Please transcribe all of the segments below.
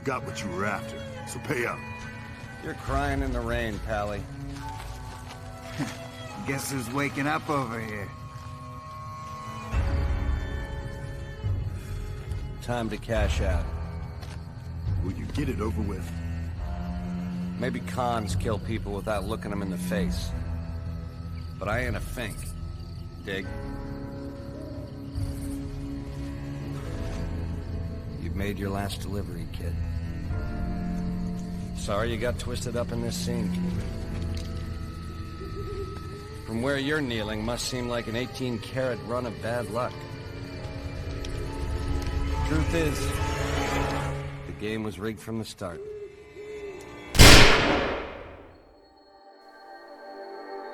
got what you were after, so pay up. You're crying in the rain, Pally. Guess who's waking up over here? Time to cash out. Will you get it over with? Maybe cons kill people without looking them in the face. But I ain't a fink. Dig? You've made your last delivery, kid. Sorry you got twisted up in this scene. From where you're kneeling must seem like an 18-carat run of bad luck. Truth is, the game was rigged from the start.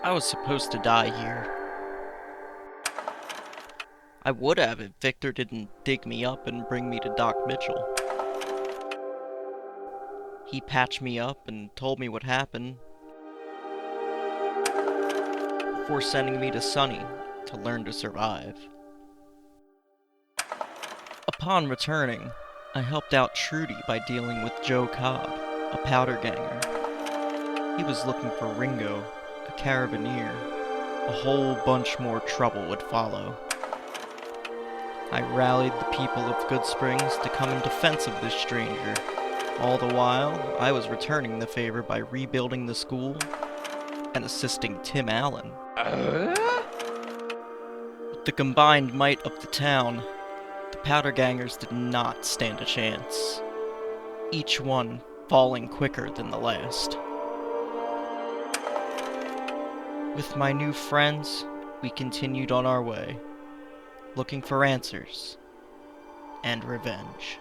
I was supposed to die here. I would have if Victor didn't dig me up and bring me to Doc Mitchell. He patched me up and told me what happened before sending me to Sunny to learn to survive. Upon returning, I helped out Trudy by dealing with Joe Cobb, a powder ganger. He was looking for Ringo, a carabiner. A whole bunch more trouble would follow. I rallied the people of Good Springs to come in defense of this stranger. All the while, I was returning the favor by rebuilding the school and assisting Tim Allen. With the combined might of the town, the powder gangers did not stand a chance, each one falling quicker than the last. With my new friends, we continued on our way, looking for answers and revenge.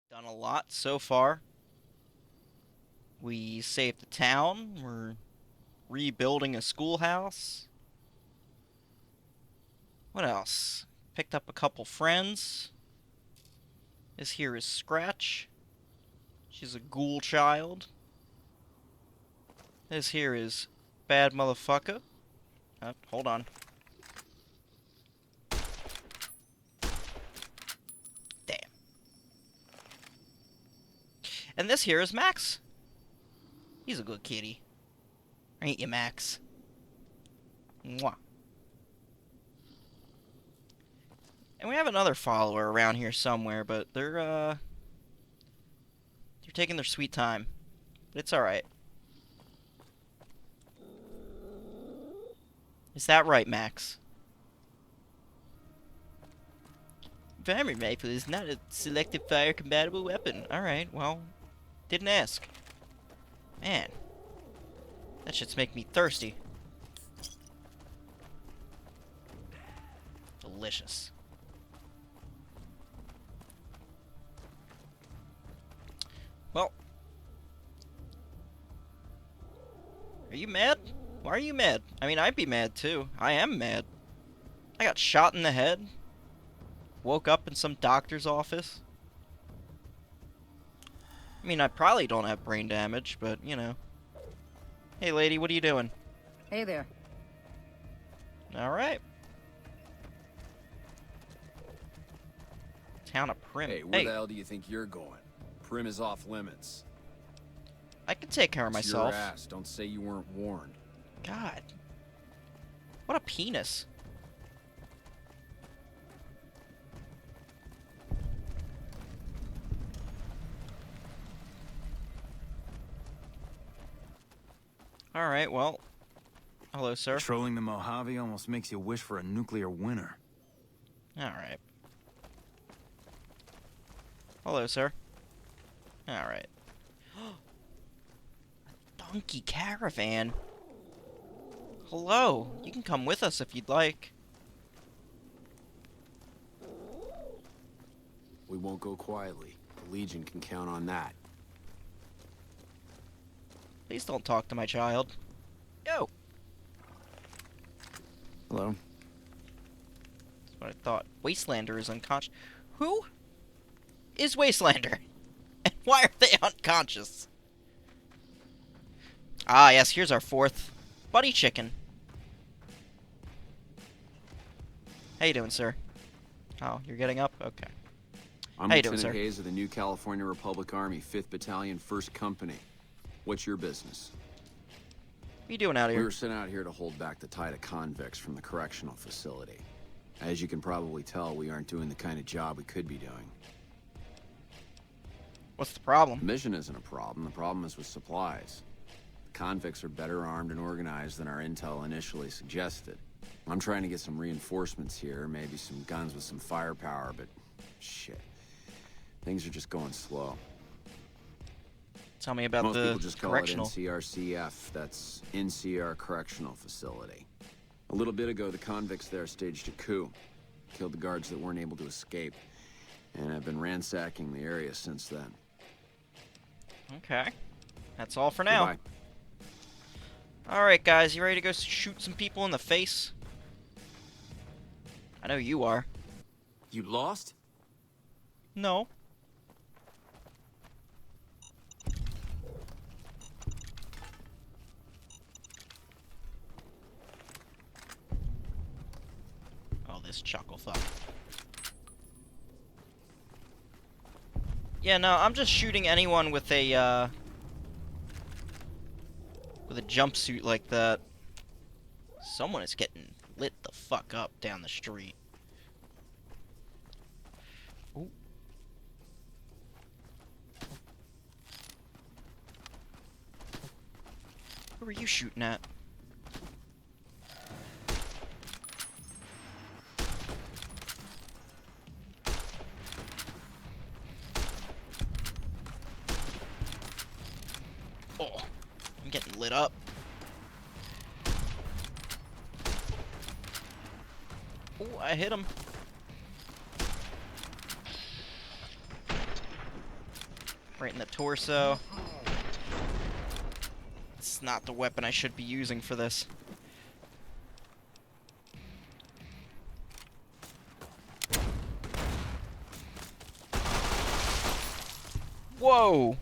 Done a lot so far. We saved the town. We're rebuilding a schoolhouse. What else? Picked up a couple friends. This here is Scratch. She's a ghoul child. This here is Bad Motherfucker. Hold on. Damn. And this here is Max. He's a good kitty. Ain't you, Max? Mwah. And we have another follower around here somewhere, but they're taking their sweet time. But it's alright. Is that right, Max? Primary rifle is not a selective fire compatible weapon. Alright, well, didn't ask. Man, that shit's making me thirsty. Delicious. Well, are you mad? Why are you mad? I mean, I'd be mad too. I am mad. I got shot in the head. Woke up in some doctor's office. I mean, I probably don't have brain damage, but, you know. Hey, lady, what are you doing? Hey there. Alright. Town of Prim. Hey, where the hell do you think you're going? Prim is off limits. I can take care of It's myself. your ass. Don't say you weren't warned. God. What a penis. Alright, well. Hello, sir. Patrolling the Mojave almost makes you wish for a nuclear winter. Alright. Hello, sir. Alright. Donkey caravan. Hello. You can come with us if you'd like. We won't go quietly. The Legion can count on that. Please don't talk to my child. Yo. Hello. That's what I thought. Wastelander is unconscious. Who is Wastelander? And why are they unconscious? Ah, yes, here's our fourth buddy chicken. How you doing, sir? Oh, you're getting up? Okay. I'm How you doing, Lieutenant sir? Hayes of the New California Republic Army, 5th Battalion, 1st Company. What's your business? What are you doing out We here? were sent out here to hold back the tide of convicts from the correctional facility. As you can probably tell, we aren't doing the kind of job we could be doing. What's the The problem? mission isn't a problem. The problem is with supplies. The convicts are better armed and organized than our intel initially suggested. I'm trying to get some reinforcements here, maybe some guns with some firepower, but shit. Things are just going slow. Tell me about Most the people just call correctional. it NCRCF. That's NCR Correctional Facility. A little bit ago, the convicts there staged a coup. Killed the guards that weren't able to escape. And I've been ransacking the area since then. Okay. That's all for now. Goodbye. Alright, guys, you ready to go shoot some people in the face? I know you are. You lost? No. Oh, this chuckle fuck. Yeah, no, I'm just shooting anyone with a jumpsuit like that. Someone is getting lit the fuck up down the street. Ooh. Who are you shooting at? Oh, I'm getting lit up. Oh, I hit him. Right in the torso. It's not the weapon I should be using for this. Whoa!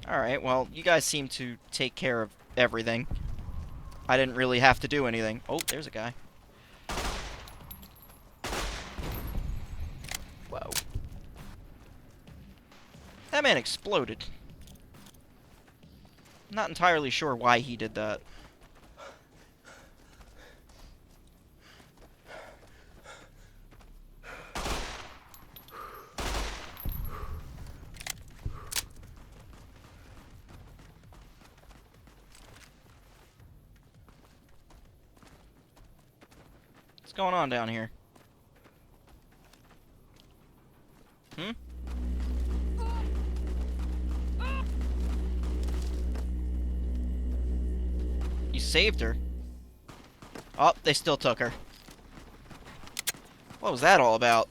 Alright, well, you guys seem to take care of everything. I didn't really have to do anything. Oh, there's a guy. Whoa. That man exploded. Not entirely sure why he did that. What's going on down here? Hmm? You saved her. Oh, they still took her. What was that all about?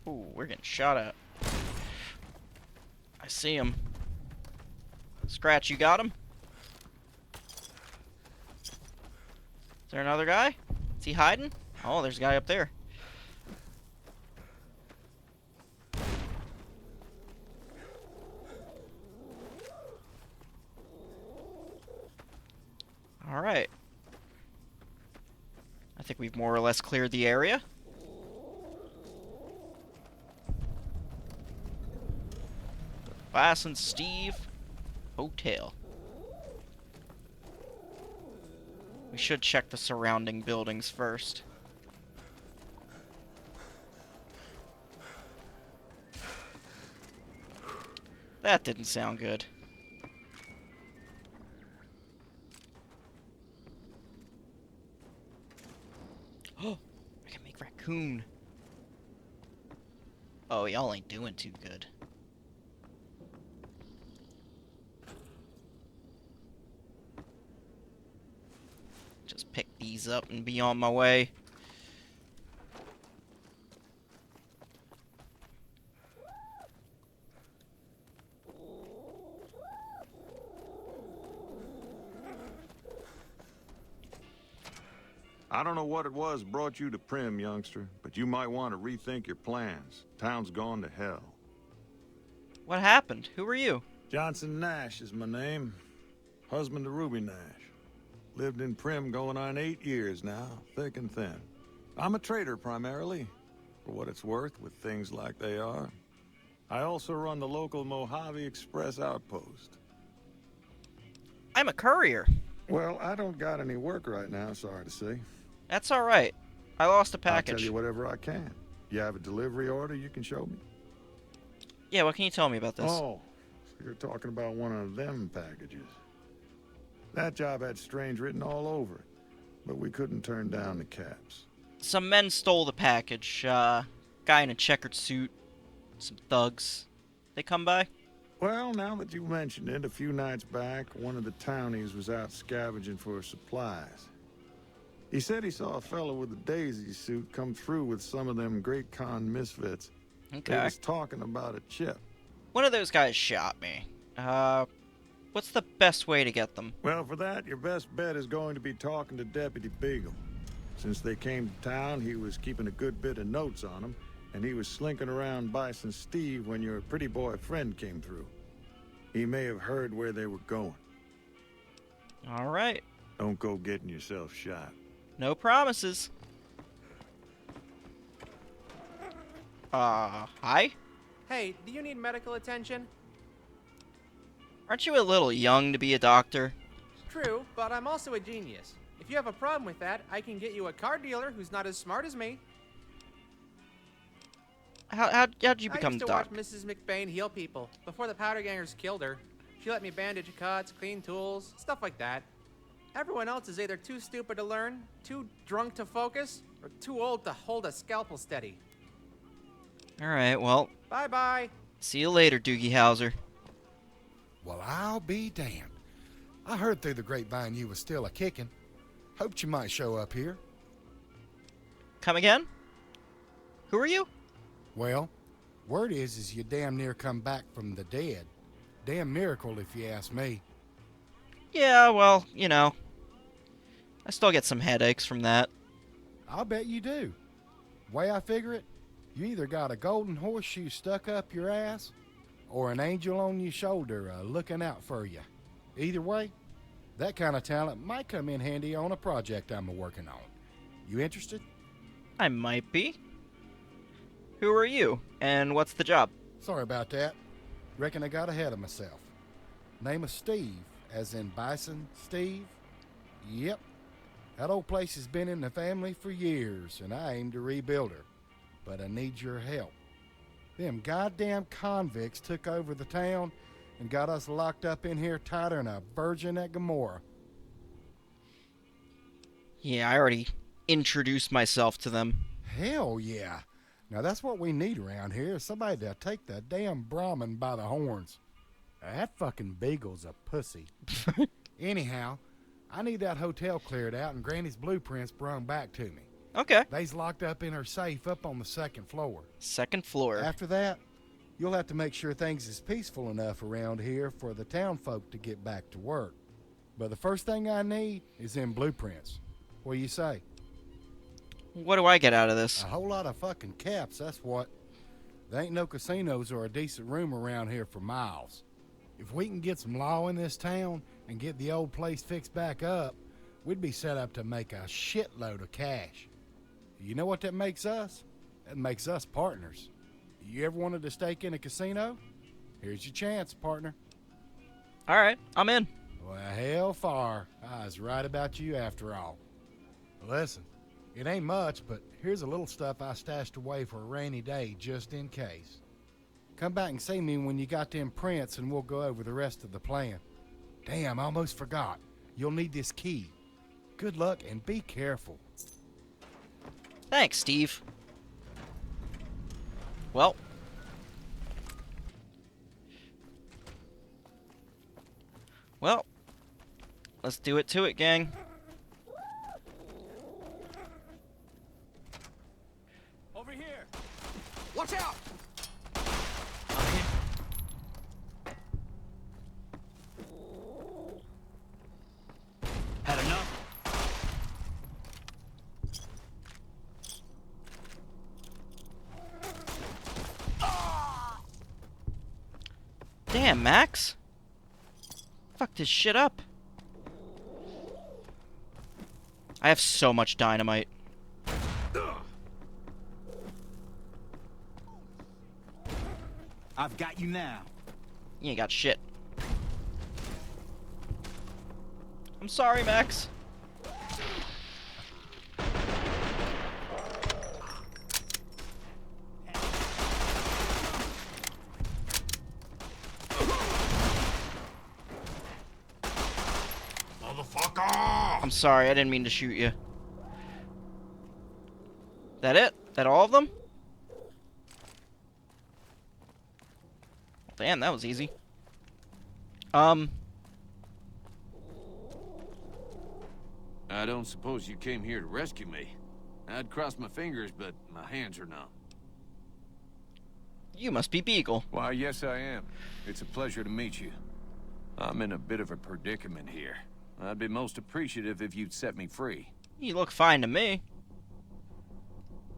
Ooh, we're getting shot at. I see him. Scratch, you got him? Is there another guy? Is he hiding? Oh, there's a guy up there. Alright. I think we've more or less cleared the area. Bass and Steve Hotel. We should check the surrounding buildings first. That didn't sound good. Oh, I can make raccoon. Oh, y'all ain't doing too good. Just pick these these up and be on my way. I don't know what it was brought you to Prim, youngster, but you might want to rethink your plans. Town's gone to hell. What happened? Who are you? Johnson Nash is my name. Husband to Ruby Nash. Lived in Prim going on 8 years now, thick and thin. I'm a trader primarily, for what it's worth with things like they are. I also run the local Mojave Express outpost. I'm a courier. Well, I don't got any work right now, sorry to say. That's alright. I lost a I'll package. tell you whatever I can. You have a delivery order you can show me? Yeah, what can you tell me about this? Oh, so you're talking about one of them packages. That job had strange written all over it, but we couldn't turn down the caps. Some men stole the package. Guy in a checkered suit. Some thugs. They come by? Well, now that you mentioned it, a few nights back, one of the townies was out scavenging for supplies. He said he saw a fellow with a daisy suit come through with some of them Great Khan misfits. Okay. They was talking about a chip. One of those guys shot me. What's the best way to get them? Well, for that, your best bet is going to be talking to Deputy Beagle. Since they came to town, he was keeping a good bit of notes on them, and he was slinking around Bison Steve when your pretty boy friend came through. He may have heard where they were going. Alright. Don't go getting yourself shot. No promises. Hi? Hey, do you need medical attention? Aren't you a little young to be a doctor? True, but I'm also a genius. If you have a problem with that, I can get you a car dealer who's not as smart as me. How'd you I become used a to watch doctor? Mrs. McBain heal people before the powder gangers killed her. She let me bandage cuts, clean tools, stuff like that. Everyone else is either too stupid to learn, too drunk to focus, or too old to hold a scalpel steady. Alright, well, Bye-bye. see you later, Doogie Howser. Well, I'll be damned. I heard through the grapevine you was still a-kicking. Hoped you might show up here. Come again? Who are you? Well, word is you damn near come back from the dead. Damn miracle if you ask me. Yeah, well, you know. I still get some headaches from that. I'll bet you do. Way I figure it, you either got a golden horseshoe stuck up your ass, or an angel on your shoulder looking out for you. Either way, that kind of talent might come in handy on a project I'm working on. You interested? I might be. Who are you, and what's the job? Sorry about that. Reckon I got ahead of myself. Name of Steve, as in Bison Steve? Yep. That old place has been in the family for years, and I aim to rebuild her. But I need your help. Them goddamn convicts took over the town and got us locked up in here tighter than a virgin at Gomorrah. Yeah, I already introduced myself to them. Hell yeah. Now that's what we need around here, is somebody to take the damn Brahmin by the horns. That fucking Beagle's a pussy. Anyhow, I need that hotel cleared out and Granny's blueprints brung back to me. Okay. They's locked up in her safe up on the second floor. Second floor. After that, you'll have to make sure things is peaceful enough around here for the town folk to get back to work. But the first thing I need is them blueprints. What do you say? What do I get out of this? A whole lot of fucking caps, that's what. There ain't no casinos or a decent room around here for miles. If we can get some law in this town and get the old place fixed back up, we'd be set up to make a shitload of cash. You know what that makes us? That makes us partners. You ever wanted to stake in a casino? Here's your chance, partner. Alright, I'm in. Well, hell far. I was right about you after all. Listen, it ain't much, but here's a little stuff I stashed away for a rainy day just in case. Come back and see me when you got them prints and we'll go over the rest of the plan. Damn, I almost forgot. You'll need this key. Good luck and be careful. Thanks, Steve. Well. Well. Let's do it to it, gang. Watch out! Had enough? Damn, Max. Fuck this shit up. I have so much dynamite. I've got you now. You ain't got shit. I'm sorry, Max. Motherfucker! I'm sorry, I didn't mean to shoot you. That it? That all of them? Damn, that was easy. I don't suppose you came here to rescue me. I'd cross my fingers, but my hands are numb. You must be Beagle. Why, yes I am. It's a pleasure to meet you. I'm in a bit of a predicament here. I'd be most appreciative if you'd set me free. You look fine to me.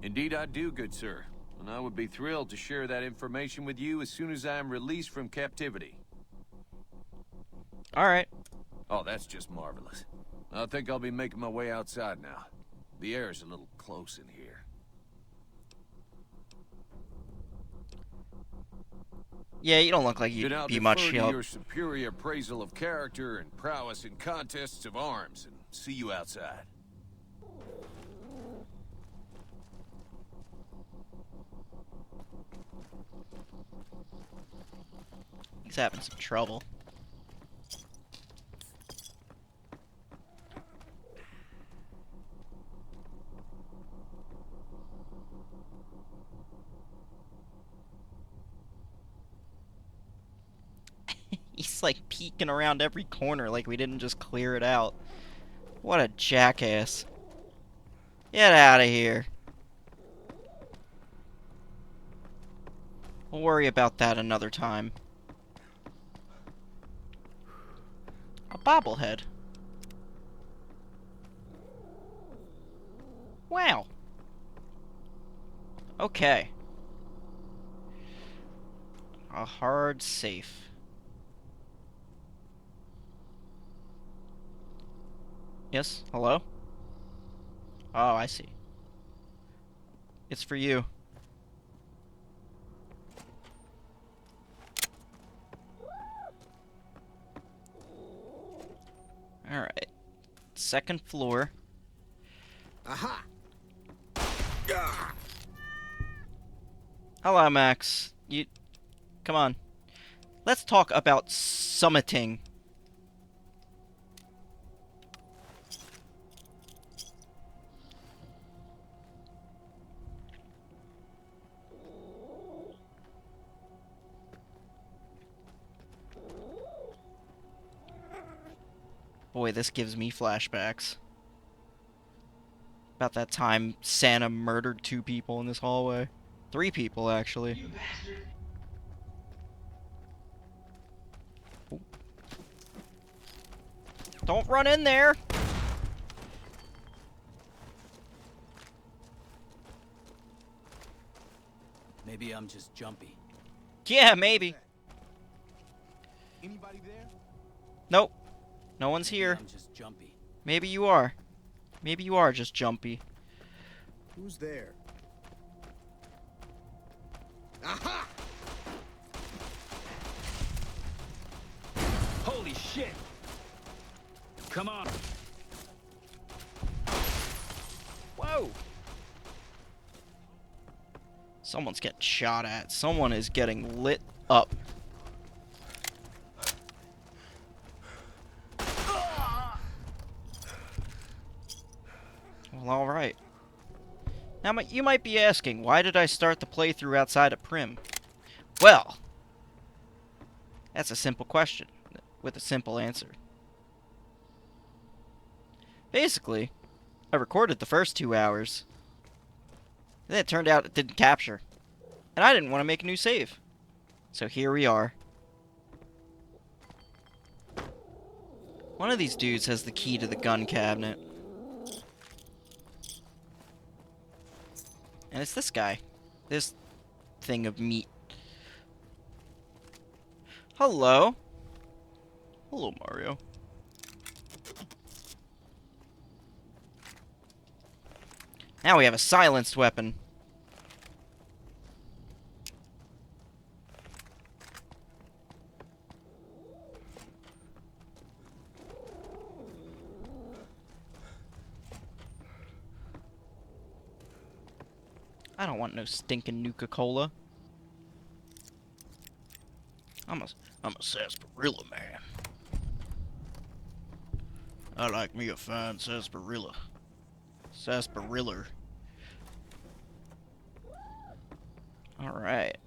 Indeed I do, good sir. And I would be thrilled to share that information with you as soon as I am released from captivity. Alright. Oh, that's just marvelous. I think I'll be making my way outside now. The air's a little close in here. Yeah, you don't look like you'd Then I'll be much defer to help. your superior appraisal of character and prowess in contests of arms, and see you outside. He's having some trouble. He's like peeking around every corner like we didn't just clear it out. What a jackass. Get out of here. We'll worry about that another time. A bobblehead. Wow. Okay. A hard safe. Yes? Hello? Oh, I see. It's for you. Alright. Second floor. Aha! Hello, Max. You... Come on. Let's talk about summiting. Boy, this gives me flashbacks. About that time Santa murdered 2 people in this hallway. 3 people, actually. You bastard. Ooh. Don't run in there! Maybe I'm just jumpy. Yeah, maybe. Anybody there? Nope. No one's Maybe here. I'm just jumpy. Maybe you are. Maybe you are just jumpy. Who's there? Aha! Holy shit! Come on. Whoa! Someone's getting shot at. Someone is getting lit up. Well, alright. Now, you might be asking, why did I start the playthrough outside of Prim? Well, that's a simple question, with a simple answer. Basically, I recorded the first 2 hours. Then it turned out it didn't capture. And I didn't want to make a new save. So here we are. One of these dudes has the key to the gun cabinet. And it's this guy. This thing of meat. Hello. Hello, Mario. Now we have a silenced weapon. I don't want no stinking Nuka-Cola. I'm a sarsaparilla man. I like me a fine sarsaparilla. Sarsaparilla. Alright.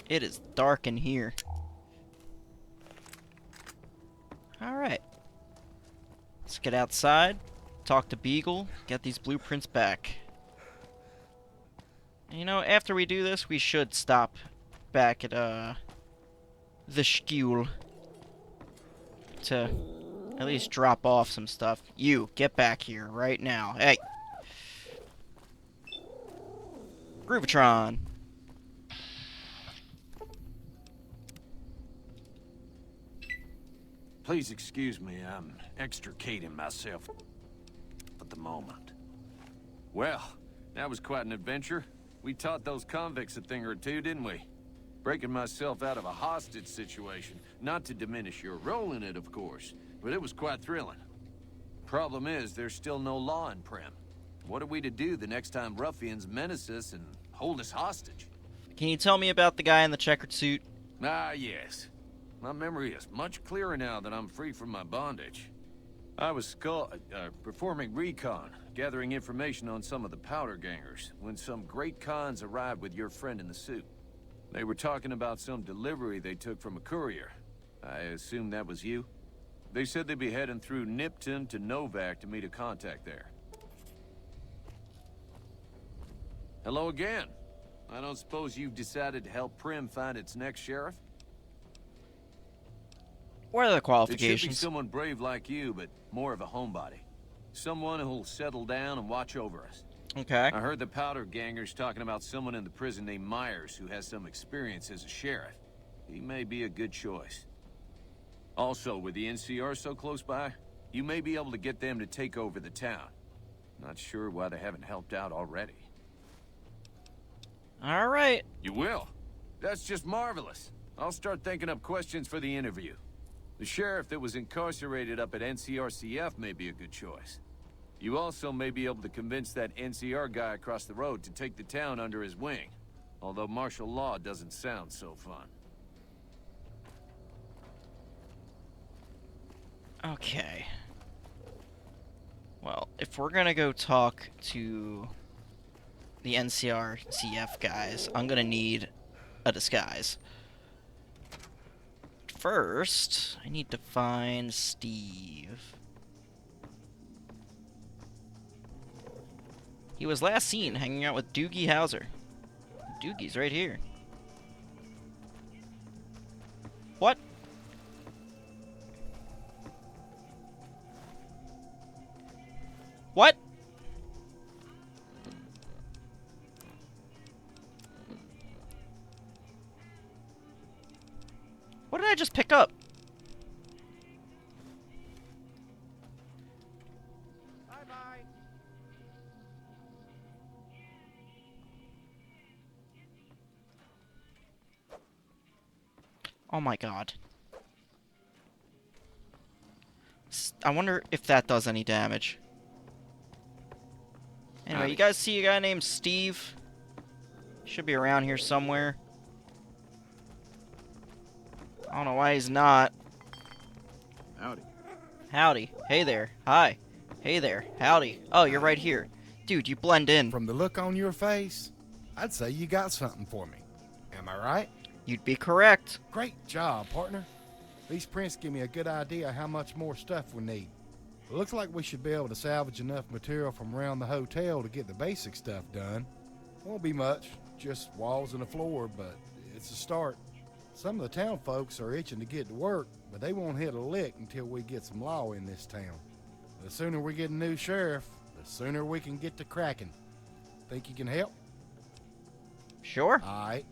It is dark in here. Alright. Let's get outside, talk to Beagle, get these blueprints back. And you know, after we do this, we should stop back at, the school to at least drop off some stuff. You, get back here right now. Hey! Groovatron! Please excuse me, I'm extricating myself at the moment. Well, that was quite an adventure. We taught those convicts a thing or two, didn't we? Breaking myself out of a hostage situation. Not to diminish your role in it, of course, but it was quite thrilling. Problem is, there's still no law in Prim. What are we to do the next time ruffians menace us and hold us hostage? Can you tell me about the guy in the checkered suit? Ah, yes. My memory is much clearer now that I'm free from my bondage. I was performing recon, gathering information on some of the powder gangers, when some great cons arrived with your friend in the suit. They were talking about some delivery they took from a courier. I assume that was you? They said they'd be heading through Nipton to Novak to meet a contact there. Hello again. I don't suppose you've decided to help Prim find its next sheriff? What are the It should be qualifications? someone brave like you, but more of a homebody. Someone who'll settle down and watch over us. Okay. I heard the powder gangers talking about someone in the prison named Myers who has some experience as a sheriff. He may be a good choice. Also, with the NCR so close by, you may be able to get them to take over the town. Not sure why they haven't helped out already. Alright. You will? That's just marvelous. I'll start thinking up questions for the interview. The sheriff that was incarcerated up at NCRCF may be a good choice. You also may be able to convince that NCR guy across the road to take the town under his wing. Although martial law doesn't sound so fun. Okay. Well, if we're gonna go talk to the NCRCF guys, I'm gonna need a disguise. First, I need to find Steve. He was last seen hanging out with Doogie Howser. Doogie's right here. What? What? What did I just pick up? Bye-bye. Oh my god. I wonder if that does any damage. Anyway, you guys see a guy named Steve? Should be around here somewhere. I don't know why he's not. Howdy. Howdy. Hey there. Hi. Hey there. Howdy. Oh, you're right here. Dude, you blend in. From the look on your face, I'd say you got something for me. Am I right? You'd be correct. Great job, partner. These prints give me a good idea how much more stuff we need. It looks like we should be able to salvage enough material from around the hotel to get the basic stuff done. Won't be much, just walls and a floor, but it's a start. Some of the town folks are itching to get to work, but they won't hit a lick until we get some law in this town. The sooner we get a new sheriff, the sooner we can get to cracking. Think you can help? Sure. All right.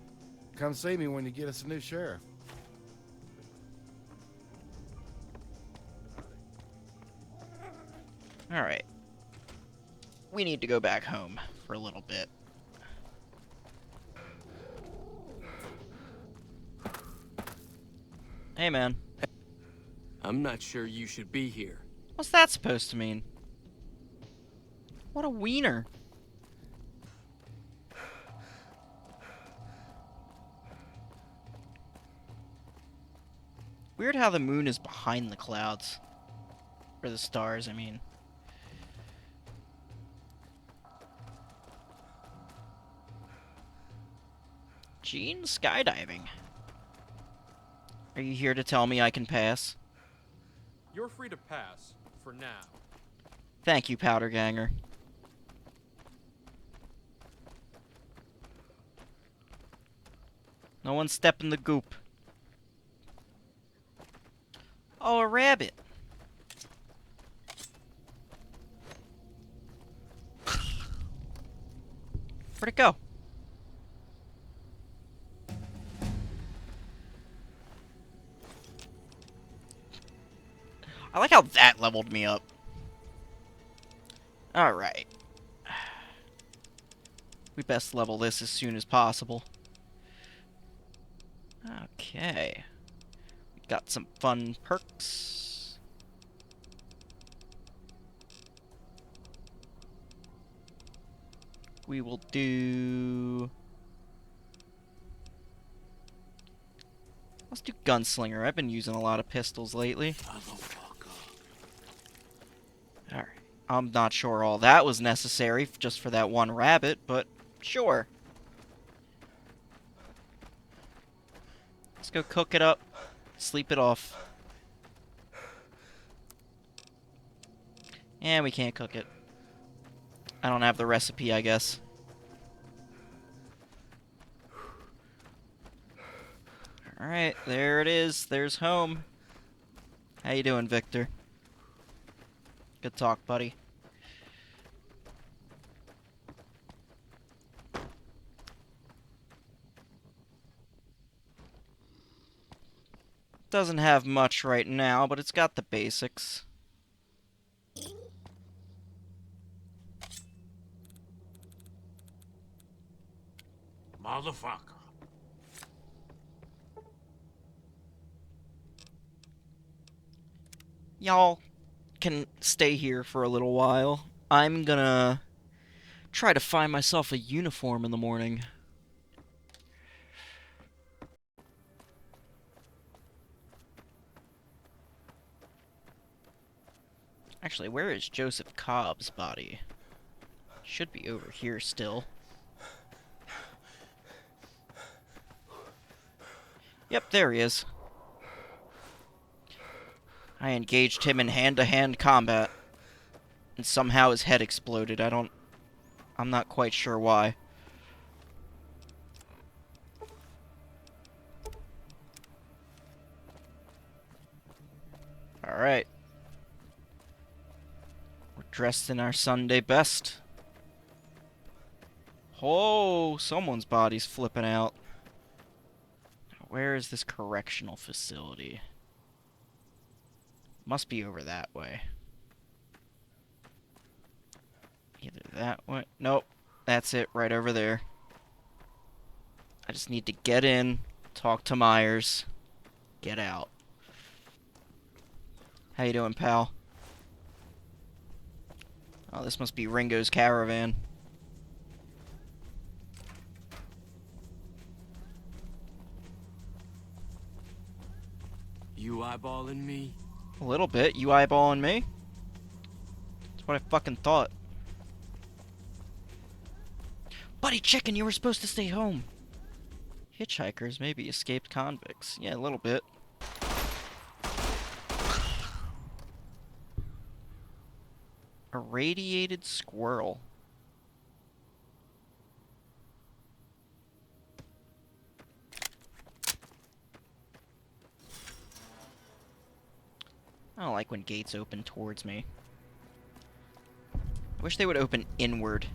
Come see me when you get us a new sheriff. Alright. We need to go back home for a little bit. Hey, man. I'm not sure you should be here. What's that supposed to mean? What a wiener. Weird how the moon is behind the clouds. Or the stars, I mean. Gene skydiving. Are you here to tell me I can pass? You're free to pass, for now. Thank you, Powder Ganger. No one step in the goop. Oh, a rabbit. Where'd it go? I like how that leveled me up. Alright. We best level this as soon as possible. Okay. Got some fun perks. We will do... Let's do Gunslinger. I've been using a lot of pistols lately. Alright. I'm not sure all that was necessary just for that one rabbit, but sure. Let's go cook it up. Sleep it off. And we can't cook it. I don't have the recipe, I guess. Alright, there it is. There's home. How you doing, Victor? Good talk, buddy. Doesn't have much right now, but it's got the basics. Motherfucker. Y'all can stay here for a little while. I'm gonna try to find myself a uniform in the morning. Actually, where is Joseph Cobb's body? Should be over here still. Yep, there he is. I engaged him in hand-to-hand combat. And somehow his head exploded. I'm not quite sure why. Alright. We're dressed in our Sunday best. Oh, someone's body's flipping out. Where is this correctional facility? Must be over that way. Either that way. Nope. That's it, right over there. I just need to get in, talk to Myers, get out. How you doing, pal? Oh, this must be Ringo's caravan. You eyeballing me? A little bit. You eyeballing me? That's what I fucking thought. Buddy chicken, you were supposed to stay home. Hitchhikers, maybe escaped convicts. Yeah, a little bit. A radiated squirrel. I don't like when gates open towards me. I wish they would open inward.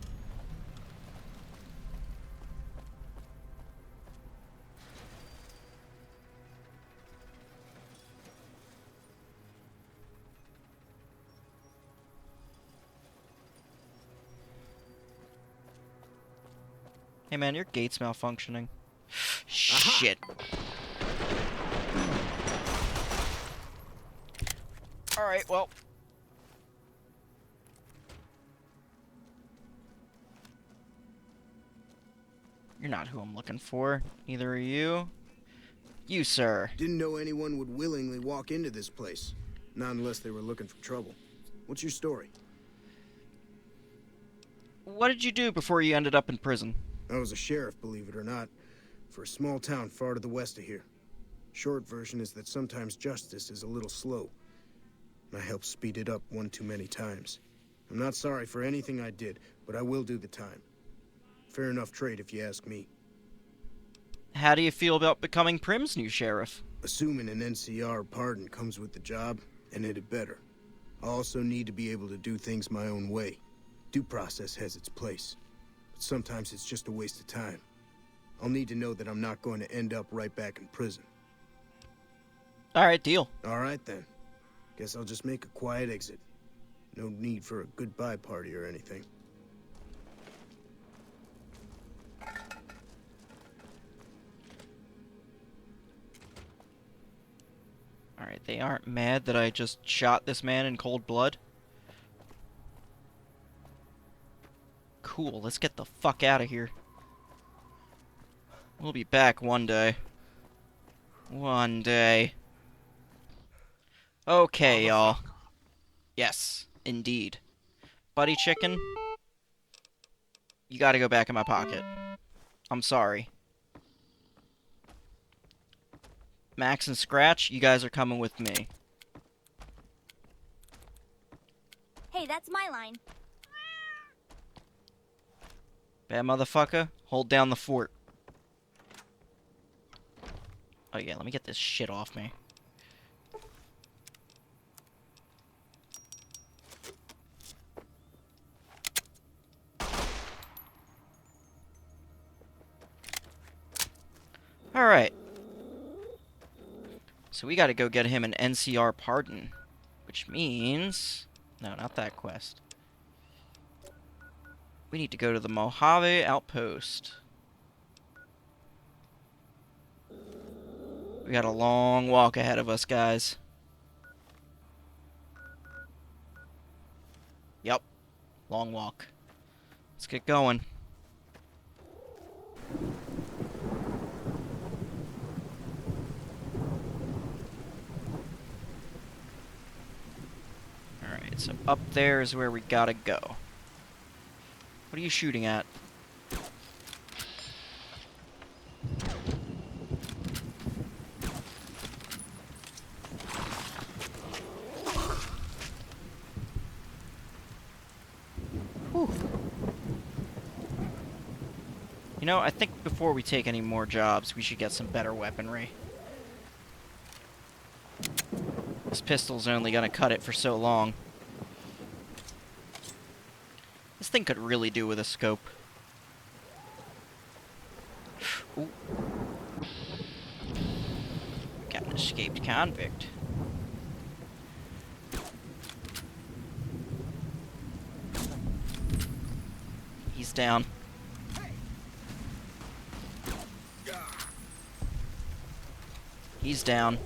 Hey man, your gate's malfunctioning. Shit. Alright, well. You're not who I'm looking for. Neither are you. You, sir. Didn't know anyone would willingly walk into this place. Not unless they were looking for trouble. What's your story? What did you do before you ended up in prison? I was a sheriff, believe it or not, for a small town far to the west of here. Short version is that sometimes justice is a little slow. I helped speed it up one too many times. I'm not sorry for anything I did, but I will do the time. Fair enough trade if you ask me. How do you feel about becoming Prim's new sheriff? Assuming an NCR pardon comes with the job, and it had better. I also need to be able to do things my own way. Due process has its place, but sometimes it's just a waste of time. I'll need to know that I'm not going to end up right back in prison. Alright, deal. Alright then. Guess I'll just make a quiet exit. No need for a goodbye party or anything. Alright, they aren't mad that I just shot this man in cold blood? Cool, let's get the fuck out of here. We'll be back one day. One day. Okay, y'all. Yes, indeed. Buddy chicken, you gotta go back in my pocket. I'm sorry. Max and Scratch, you guys are coming with me. Hey, that's my line. Bad motherfucker, hold down the fort. Oh yeah, let me get this shit off me. Alright. So we gotta go get him an NCR pardon. Which means... No, not that quest. We need to go to the Mojave Outpost. We got a long walk ahead of us, guys. Yep. Long walk. Let's get going. Alright, so up there is where we gotta go. What are you shooting at? Whew. You know, I think before we take any more jobs, we should get some better weaponry. This pistol's only gonna cut it for so long. This thing could really do with a scope. Ooh. Got an escaped convict. He's down. He's down.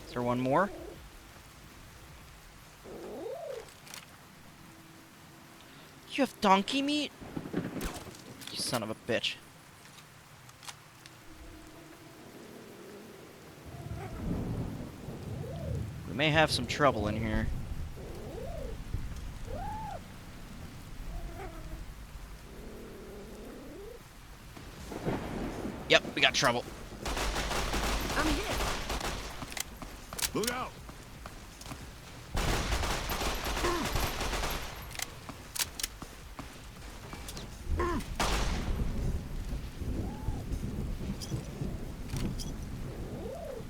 Is there one more? You have donkey meat? You son of a bitch. We may have some trouble in here. Yep, we got trouble. I'm here. Look out!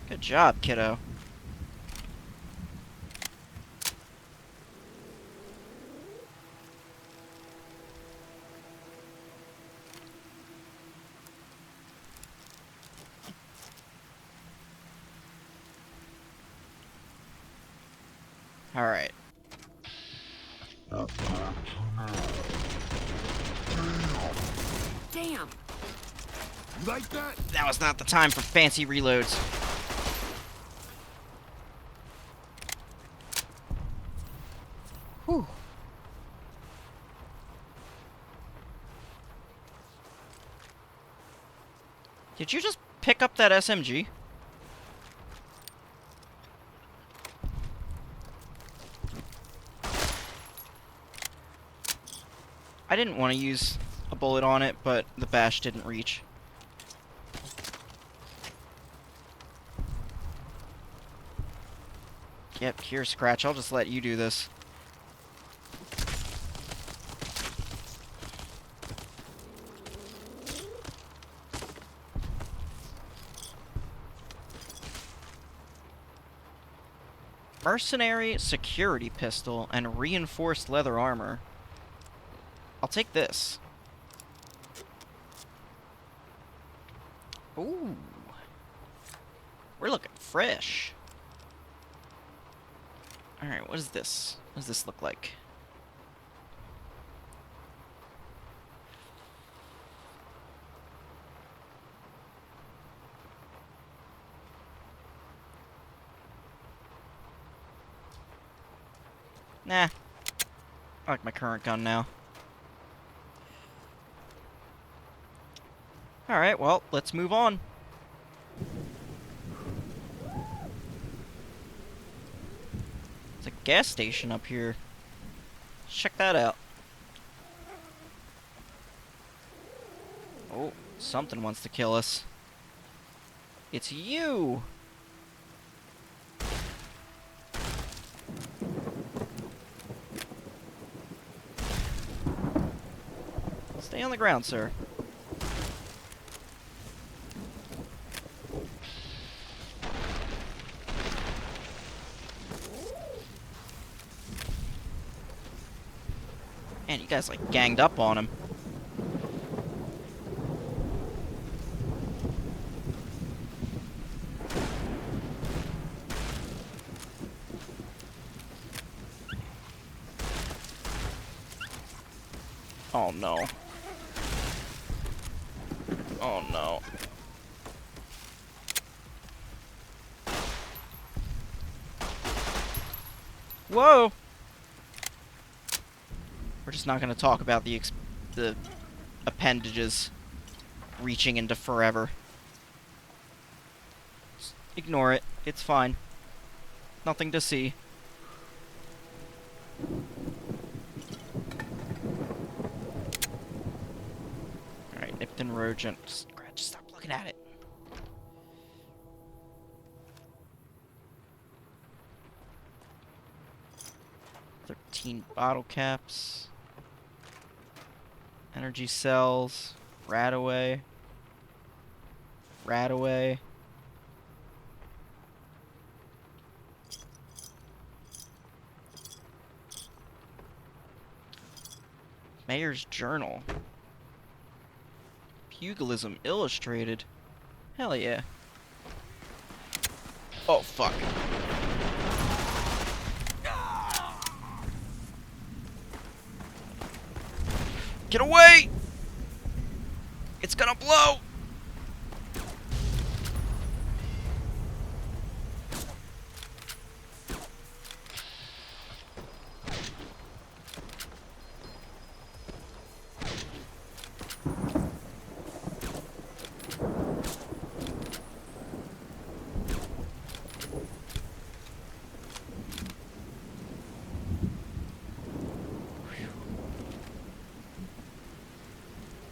Good job, kiddo. Alright. Damn. Like that? That was not the time for fancy reloads. Whew. Did you just pick up that SMG? I didn't want to use a bullet on it, but the bash didn't reach. Yep, here, Scratch. I'll just let you do this. Mercenary security pistol and reinforced leather armor. I'll take this. Ooh. We're looking fresh. Alright, what is this? What does this look like? Nah. I like my current gun now. Alright, well, let's move on. There's a gas station up here. Let's check that out. Oh, something wants to kill us. It's you! Stay on the ground, sir. Man, you guys, like, ganged up on him. Oh, no. Oh, no. Whoa! We're just not going to talk about the appendages reaching into forever. Just ignore it. It's fine. Nothing to see. Alright, nipped and rodent. Just stop looking at it. Bottle caps. Energy cells. Rat away. Rat away. Mayor's Journal. Pugilism Illustrated. Hell yeah. Oh, fuck. Get away! It's gonna blow!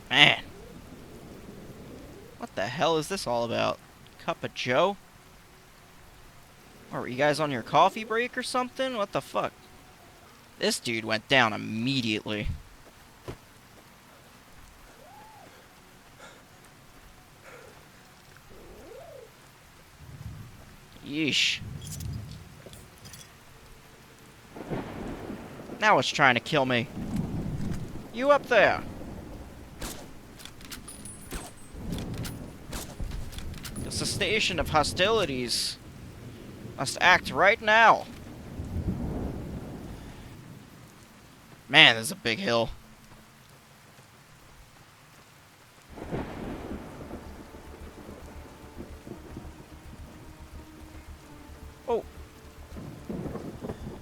Man. What the hell is this all about? Cup of Joe? Or were you guys on your coffee break or something? What the fuck? This dude went down immediately. Yeesh. Now it's trying to kill me. You up there? The cessation of hostilities must act right now. Man, there's a big hill. Oh.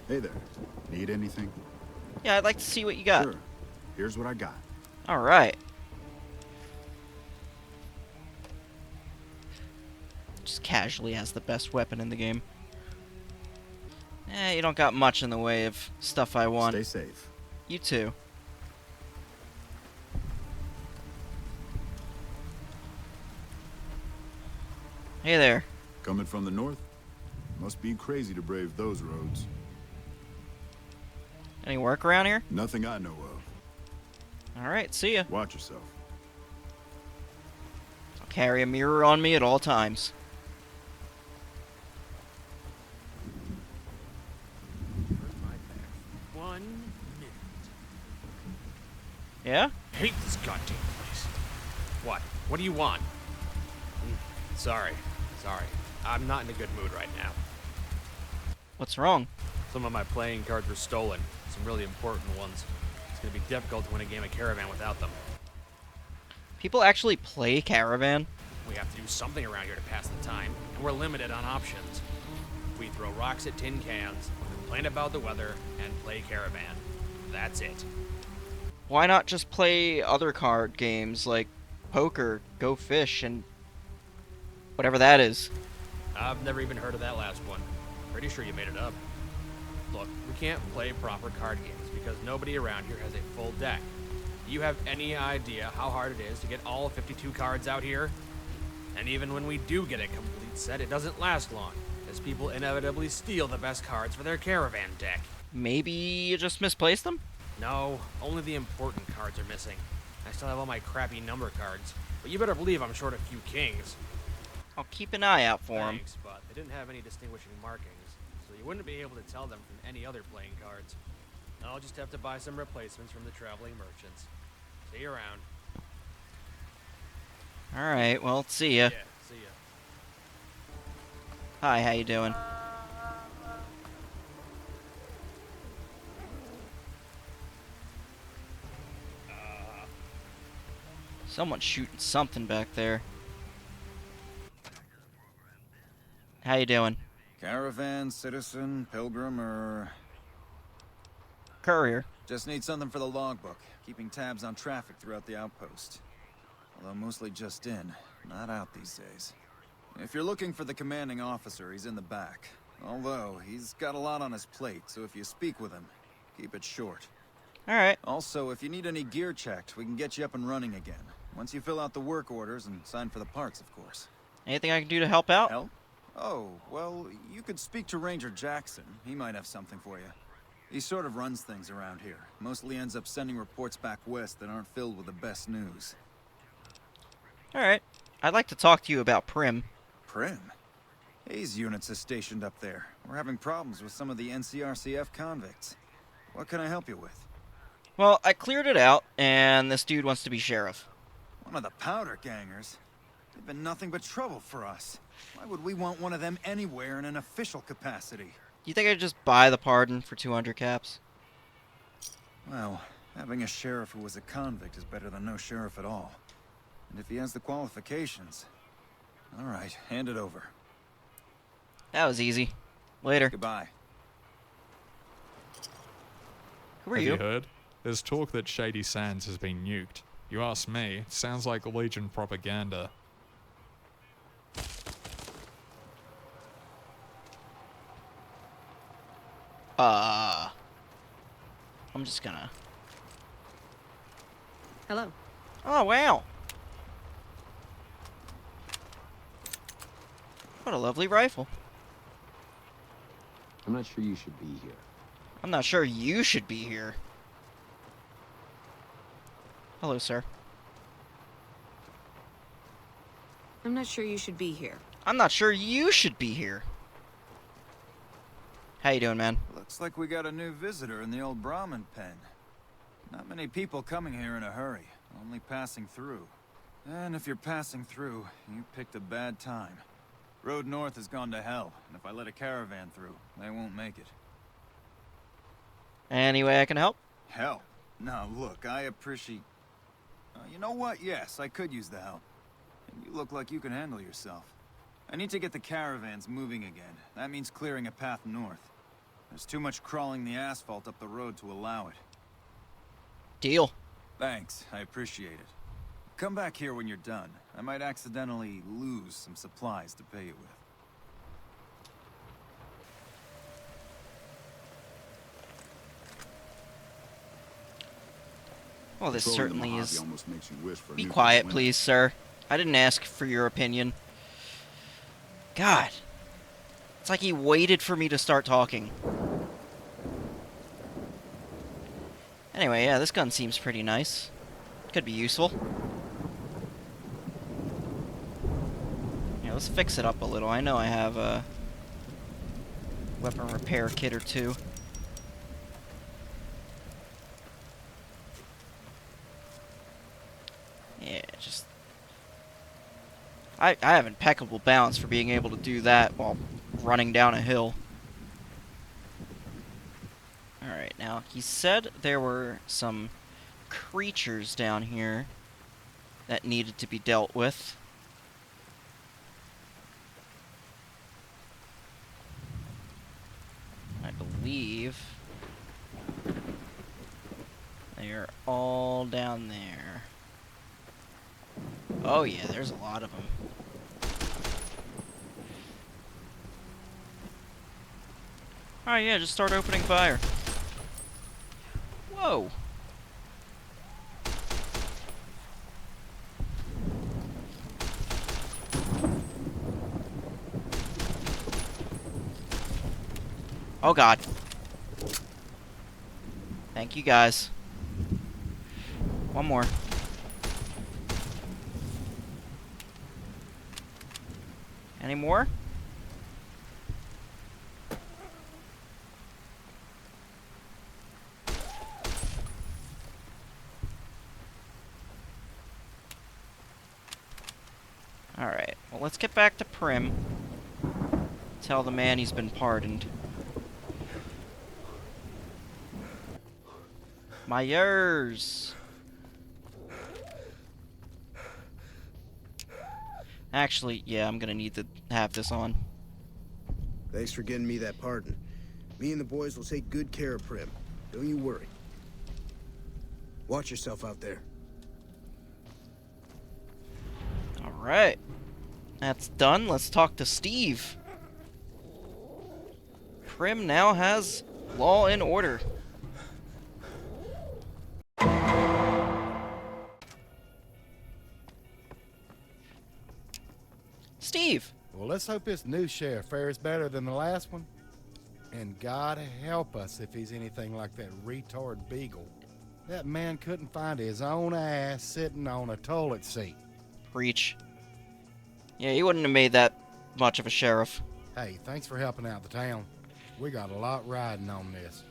Hey there. Need anything? Yeah, I'd like to see what you got. Sure. Here's what I got. Alright. Just casually has the best weapon in the game. You don't got much in the way of stuff I want. Stay safe. You too. Hey there. Coming from the north? Must be crazy to brave those roads. Any work around here? Nothing I know of. Alright, see ya. Watch yourself. I'll carry a mirror on me at all times. Yeah? Hate this goddamn place. What? What do you want? Sorry. I'm not in a good mood right now. What's wrong? Some of my playing cards were stolen. Some really important ones. It's gonna be difficult to win a game of Caravan without them. People actually play Caravan? We have to do something around here to pass the time, and we're limited on options. We throw rocks at tin cans, complain about the weather, and play Caravan. That's it. Why not just play other card games like poker, Go Fish, and whatever that is? I've never even heard of that last one. Pretty sure you made it up. Look, we can't play proper card games because nobody around here has a full deck. Do you have any idea how hard it is to get all 52 cards out here? And even when we do get a complete set, it doesn't last long, as people inevitably steal the best cards for their Caravan deck. Maybe you just misplaced them? No, only the important cards are missing. I still have all my crappy number cards, but you better believe I'm short a few kings. I'll keep an eye out for them. Thanks, but they didn't have any distinguishing markings, so you wouldn't be able to tell them from any other playing cards. I'll just have to buy some replacements from the traveling merchants. See you around. Alright, well, see ya. Yeah, see ya. Hi, how you doing? Someone's shooting something back there. How you doing? Caravan, citizen, pilgrim, or... Courier. Just need something for the logbook, keeping tabs on traffic throughout the outpost. Although mostly just in, not out these days. If you're looking for the commanding officer, he's in the back. Although, he's got a lot on his plate, so if you speak with him, keep it short. Alright. Also, if you need any gear checked, we can get you up and running again. Once you fill out the work orders and sign for the parts, of course. Anything I can do to help out? Help? Oh, well, you could speak to Ranger Jackson. He might have something for you. He sort of runs things around here. Mostly ends up sending reports back west that aren't filled with the best news. Alright. I'd like to talk to you about Prim. Prim? Hayes units is stationed up there. We're having problems with some of the NCRCF convicts. What can I help you with? Well, I cleared it out, and this dude wants to be sheriff. One of the powder gangers? They've been nothing but trouble for us. Why would we want one of them anywhere in an official capacity? You think I'd just buy the pardon for 200 caps? Well, having a sheriff who was a convict is better than no sheriff at all. And if he has the qualifications... Alright, hand it over. That was easy. Later. Goodbye. Who are Have you? you heard? There's talk that Shady Sands has been nuked. You ask me, it sounds like Legion propaganda. I'm just gonna... Hello. Oh, wow. What a lovely rifle. I'm not sure you should be here. I'm not sure you should be here. Hello, sir. I'm not sure you should be here. I'm not sure you should be here. How you doing, man? Looks like we got a new visitor in the old Brahmin pen. Not many people coming here in a hurry, only passing through. And if you're passing through, you picked a bad time. Road north has gone to hell, and if I let a caravan through, they won't make it. Any way I can help? Help? No, look, I appreciate... you know what? Yes, I could use the help. And you look like you can handle yourself. I need to get the caravans moving again. That means clearing a path north. There's too much crawling the asphalt up the road to allow it. Deal. Thanks, I appreciate it. Come back here when you're done. I might accidentally lose some supplies to pay you with. Well, this Controlling the certainly Mojave is... almost makes you wish for a Be nuclear quiet, winter. please, sir. I didn't ask for your opinion. God. It's like he waited for me to start talking. Anyway, yeah, this gun seems pretty nice. Could be useful. Yeah, let's fix it up a little. I know I have a weapon repair kit or two. Yeah, just... I have impeccable balance for being able to do that while running down a hill. Alright, now, he said there were some creatures down here that needed to be dealt with. I believe they are all down there. Oh yeah, there's a lot of them. Alright, yeah, just start opening fire. Whoa! Oh god. Thank you guys. One more. Any more? Alright, well let's get back to Prim. Tell the man he's been pardoned. Myers! Actually, yeah, I'm gonna need to have this on. Thanks for getting me that pardon. Me and the boys will take good care of Prim. Don't you worry. Watch yourself out there. Alright. That's done. Let's talk to Steve. Prim now has law and order. Steve! Well, let's hope this new sheriff fares better than the last one. And God help us if he's anything like that retard Beagle. That man couldn't find his own ass sitting on a toilet seat. Preach. Yeah, he wouldn't have made that much of a sheriff. Hey, thanks for helping out the town. We got a lot riding on this.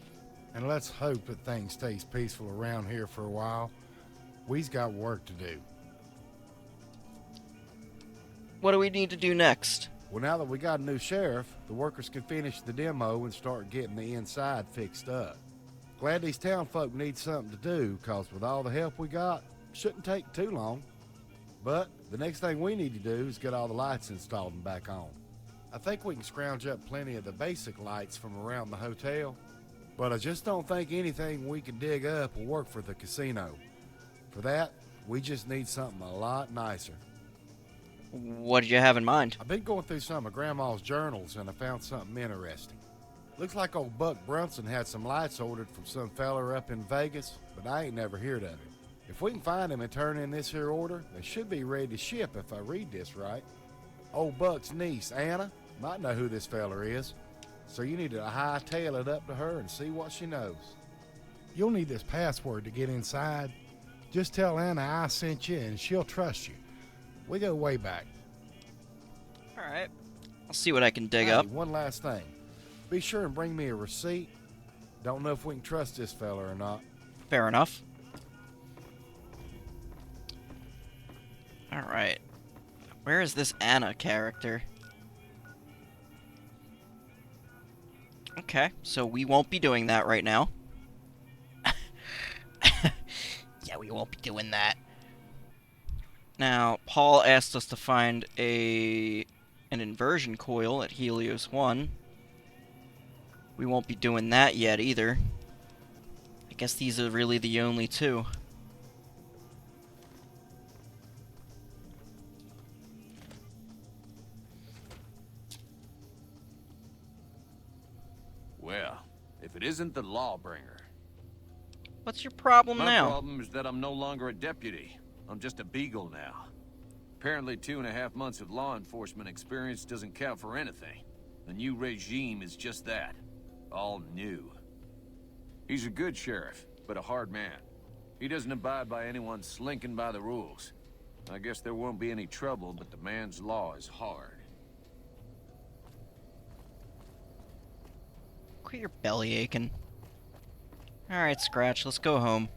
And let's hope that things stays peaceful around here for a while. We's got work to do. What do we need to do next? Well, now that we got a new sheriff, the workers can finish the demo and start getting the inside fixed up. Glad these town folk need something to do, cause with all the help we got, shouldn't take too long. But the next thing we need to do is get all the lights installed and back on. I think we can scrounge up plenty of the basic lights from around the hotel, but I just don't think anything we can dig up will work for the casino. For that, we just need something a lot nicer. What did you have in mind? I've been going through some of Grandma's journals and I found something interesting. Looks like old Buck Brunson had some lights ordered from some feller up in Vegas, but I ain't never heard of him. If we can find him and turn in this here order, they should be ready to ship if I read this right. Old Buck's niece, Anna, might know who this feller is, so you need to hightail it up to her and see what she knows. You'll need this password to get inside. Just tell Anna I sent you and she'll trust you. We go way back. Alright. I'll see what I can dig Hey, up. one last thing. Be sure and bring me a receipt. Don't know if we can trust this fella or not. Fair enough. Alright. Where is this Anna character? Okay, so we won't be doing that right now. we won't be doing that. Now, Paul asked us to find an inversion coil at Helios 1. We won't be doing that yet either. I guess these are really the only two. Well, if it isn't the Lawbringer. What's your problem My now? problem is that I'm no longer a deputy. I'm just a beagle now. Apparently 2.5 months of law enforcement experience doesn't count for anything. The new regime is just that. All new. He's a good sheriff, but a hard man. He doesn't abide by anyone slinking by the rules. I guess there won't be any trouble, but the man's law is hard. Quit your belly aching. Alright, Scratch, let's go home.